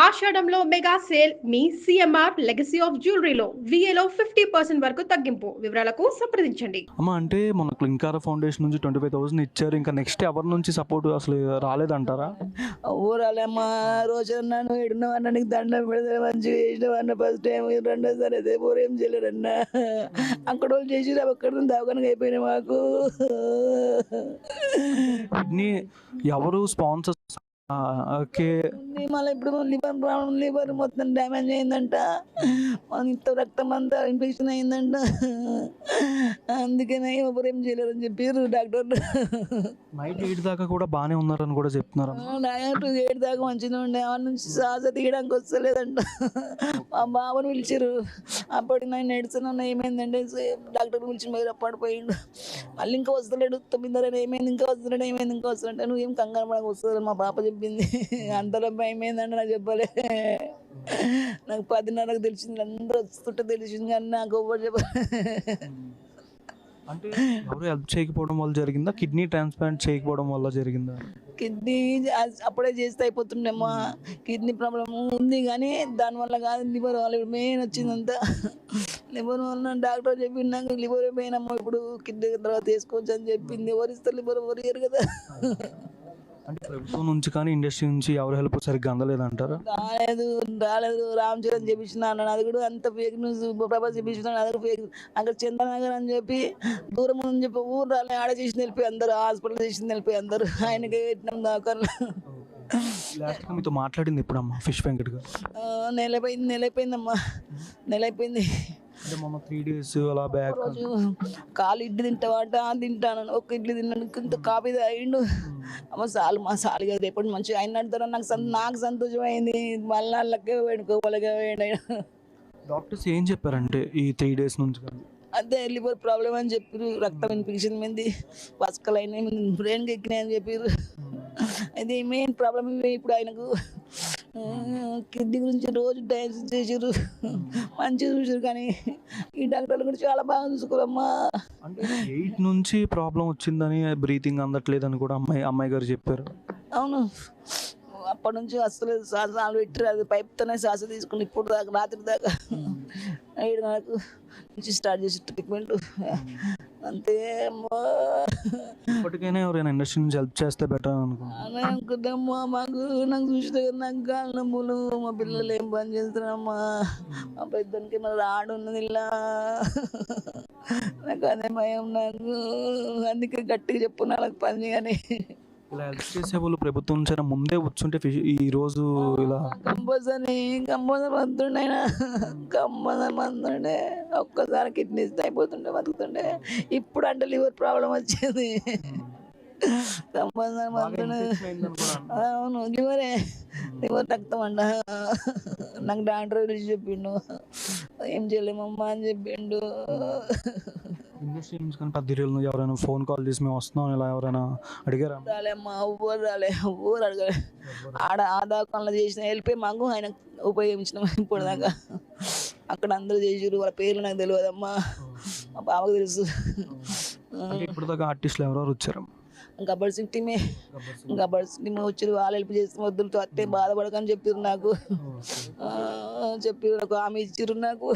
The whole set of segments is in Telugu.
ఆషాఢంలో మెగా సేల్ మీ సిఎంఆర్ లెగసీ ఆఫ్ జ్యువెలరీలో VAలో 50% వరకు తగ్గింపు. వివరాలకు సంప్రదించండి. అమ్మ అంటే మన క్లింకార ఫౌండేషన్ నుంచి 25,000 ఇచ్చారు. ఇంకా నెక్స్ట్ ఎవరి నుంచి సపోర్ట్ అసలు రాలేదంటారా? ఊరాలమ్మ రోజన్న నువ్వు ఏడున్నావన్న నీకు దండం పెడితే మంచిగా చేసినావన్న ఫస్ట్ టైం రెండోసారి అయితే ఊరేం చేయలేరన్న అక్కడ వాళ్ళు చేసి అక్కడ దవాఖానగా అయిపోయినాయి మాకు. కిడ్నీ ఎవరు స్పాన్సర్స్? ఓకే. మళ్ళీ ఇప్పుడు లివర్ మొత్తం డ్యామేజ్ అయిందంట, ఇంత రక్తం అంతా ఇన్ఫెక్షన్ అయిందంట, అందుకనే ఎవరు ఏం చేయలేరని చెప్పారు డాక్టర్. నైట్ 8 దాకా కూడా బాగానే ఉన్నారని కూడా చెప్తున్నారు. నైట్ 8 దాకా మంచిగా ఉండే, ఆ నుంచి శ్వాస తీయడానికి వస్తలేదంట. మా బాబుని పిలిచారు, అప్పటికి నేను నడుస్తున్నాను. ఏమైందంటే డాక్టర్ పిలిచి మీరు పడిపోయిండు, మళ్ళీ ఇంకా వస్తలేడు. 9:30 ఏమైంది, ఇంకా వస్తున్నాడు. నువ్వు ఏం కంగారు పడక వస్తుంది మా పాప చెప్పింది. అంతలో భయం ఏందంటే నాకు చెప్పలే. నాకు 10:30కు తెలిసింది, అందరూ వస్తుంటే తెలిసింది, కానీ నాకు ఎవరు చెప్పలే. అంటే ఎవరు హెల్ప్ చేయకపోవడం వల్ల జరిగిందా? కిడ్నీ ట్రాన్స్ప్లాంట్ చేయకపోవడం వల్ల జరిగిందా? కిడ్నీ అప్పుడే చేస్తే అయిపోతుండేమ్మా. కిడ్నీ ప్రాబ్లం ఉంది కానీ దానివల్ల కాదు, లివర్ వల్ల మెయిన్ వచ్చిందంతా. లివర్ వల్ల డాక్టర్ చెప్పింది నాకు లివర్ పోయినమ్మా, ఇప్పుడు కిడ్నీ తర్వాత వేసుకోవచ్చు అని చెప్పింది. ఎవరిస్తారు లివర్ ఎవరు కదా. అంటే ప్రభుత్వం నుంచి కానీ ఇండస్ట్రీ నుంచి ఎవరు హెల్ప్ సరిగ్గా అందలేదంటారా? రాలేదు. రామ్ చరణ్ చేపించిన అన్నాడు, అది కూడా అంత ఫేక్ న్యూస్. ప్రభాస్ చేపించినాడు, అది కూడా ఫేక్. అక్కడ చంద్రనగర్ అని చెప్పి దూరం అని చెప్పి ఊరు రాలే, ఆడ చేసింది వెళ్ళిపోయి అందరు, హాస్పిటల్ చేసింది వెళ్ళిపోయి అందరు. ఆయనకి పెట్టినాం దాకా. లాస్ట్గా మీతో మాట్లాడింది ఎప్పుడమ్మా ఫిష్ వెంకట్ గారు? నెలైపోయిందమ్మా, నెలైపోయింది. అంటే మొన్న 3 days అలా బ్యాక్ రోజు కాలు ఇడ్లీ తింటావాట, తింటాను. ఒక ఇడ్లీ తిన్నాను, ఇంత కాఫీ తాగిండు. అమ్మ సాలు కదా, రేపటి మంచిగా ఆయన అడుగుతారా. నాకు సంతోషం అయింది. మళ్ళీ వాళ్ళకే వేడుకోవాలిగా వేయండి. డాక్టర్స్ ఏం చెప్పారంటే ఈ 3 days నుంచి? అదే లివర్ ప్రాబ్లం అని చెప్పారు, రక్తం ఇన్ఫెక్షన్ మీద పసకలు అయినాయి, బ్రెయిన్కి ఎక్కినాయి అని చెప్పారు. అది మెయిన్ ప్రాబ్లం ఇవే ఇప్పుడు ఆయనకు. కిడ్నీ గురించి రోజు డయాలసిస్ చేసారు, మంచిగా చూసారు. కానీ ఈ డాక్టర్లు కూడా చాలా బాగా చూసుకోరమ్మా. అంటే 8 నుంచి ప్రాబ్లం వచ్చిందని, బ్రీతింగ్ అందట్లేదని కూడా అమ్మాయి గారు చెప్పారు. అవును, అప్పటి నుంచి అసలు శ్వాస పెట్టారు, అది పైప్తోనే శ్వాస తీసుకుని ఇప్పుడు దాకా, రాత్రి దాకా 7 గంటలకు నుంచి స్టార్ట్ చేసి ట్రీట్మెంట్. అంతే అమ్మా. ఇప్పటికైనా ఎవరైనా ఇండస్ట్రీ నుంచి హెల్ప్ చేస్తే బెటర్ అనుకుంటామ్మా. నాకు చూసిన నాకు కాళ్ళ నొప్పులు, మా పిల్లలు ఏం పని చేస్తున్నారమ్మా. మా పెద్దనికి మరి రాడు ఉన్నది ఇలా, నాకు అదే భయం. నాకు అందుకే గట్టిగా చెప్పు నాకు పని. కానీ ఇలా హెల్ప్ చేసే వాళ్ళు ప్రభుత్వం నుంచి ముందే వచ్చుంటే ఈ రోజు ఇలా కంపల్సరీ మంతుండే, కంపల్సరీ మంతుండే. ఒక్కసారి కిడ్నీస్ అయిపోతుండే, బతుకుతుండే. ఇప్పుడు అంటే లివర్ ప్రాబ్లం వచ్చింది, కంపల్సరీ మంతుండే. అవును, లివర్ రక్తం అంట. నాకు డాక్టర్ గురించి చెప్పిండు, ఏం చేయలేమమ్మా అని చెప్పిండు. ఇండస్ట్రీ నుంచి కానీ 10 రోజులు ఎవరైనా ఫోన్ కాల్ చేసి మేము వస్తున్నాం ఇలా ఎవరైనా అడిగారా? రాలేమ్మా, ఊరు అడగలే. ఆడ ఆదాకంలో చేసిన వెళ్ళిపోయి మాకు ఆయన ఉపయోగించిన ఇప్పుడు దాకా. అక్కడ అందరూ చేసారు, వాళ్ళ పేర్లు నాకు తెలియదమ్మా, మా బావకు తెలుసు. ఇప్పుడు దాకా ఆర్టిస్టులు ఎవరెవరు వచ్చారు? గబ్బర్ సింగ్ టీమే వచ్చారు, వాళ్ళు హెల్ప్ చేస్తే వద్దులతో అట్టే బాధపడకని చెప్పారు నాకు. చెప్పారు, నాకు హామీ ఇచ్చారు నాకు,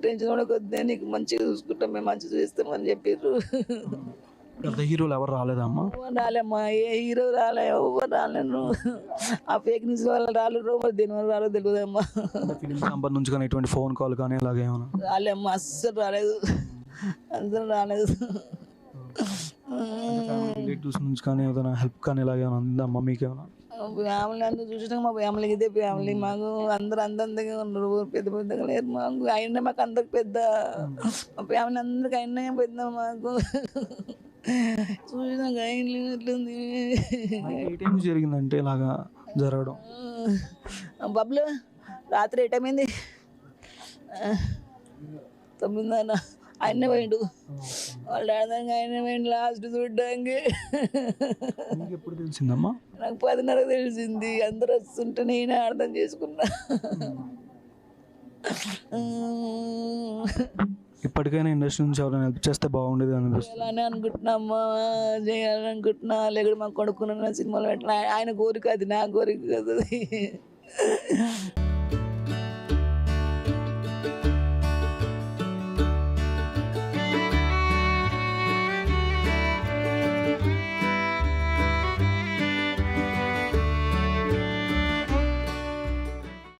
టెన్షన్ కూడా కొద్దిగా నీకు మంచిగా చూసుకుంటాం, మేము మంచిగా చూస్తామని చెప్పారు. పెద్ద హీరోలు ఎవరు రాలేదమ్మా? రాలేమ్మా, ఏ హీరో ఎవరు రాలేను. ఆ ఫేక్ న్యూస్ వల్ల రాలేదు, మరి దేని వల్ల రాలేదు తెలియదమ్మా. ఫిలిం ఛాంబర్ నుంచి కానీ ఎటువంటి ఫోన్ కాల్ కానీ ఇలాగేమన్నా రాలేమ్మా, అస్సలు రాలేదు. రిలేటివ్స్ నుంచి కానీ ఏదైనా హెల్ప్ కానీ ఇలాగేమన్నా అందమ్మా మీకేమన్నా? ఫ్యామిలీ అందరూ చూసినాక మా ఫ్యామిలీకి ఇదే ఫ్యామిలీ. మాకు అందరు అందంగా ఉన్నారు, పెద్ద పెద్దగా లేరు. మాకు అయినా మాకు అందరికి పెద్ద, మా ఫ్యామిలీ అందరికి అయినా పెద్ద. మాకు చూసినాక ఎట్లుంది జరిగిందంటే ఇలాగా జరగడం. బబ్లు రాత్రి ఏ టైం అయింది? 9:30. ఆయన పోయిండు, వాళ్ళ డాడీ ఆయన పోయిండు లాస్ట్ చూడ్డానికి. ఎప్పుడు తెలిసిందమ్మా? నాకు 10:30 తెలిసింది. అందరు వస్తుంటే నేనే అర్థం చేసుకున్నా. ఇప్పటికైనా ఇండస్ట్రీ నుంచి ఎవరైనా హెల్ప్ చేస్తే బాగుండేది అనిపిస్తుంది. చేయాలని అనుకుంటున్నామ్మా, చేయాలని అనుకుంటున్నా. లేకపోతే మాకు కొడుకున్న సినిమాలు పెట్టిన ఆయన కోరిక, అది నా కోరిక కదా. లేదు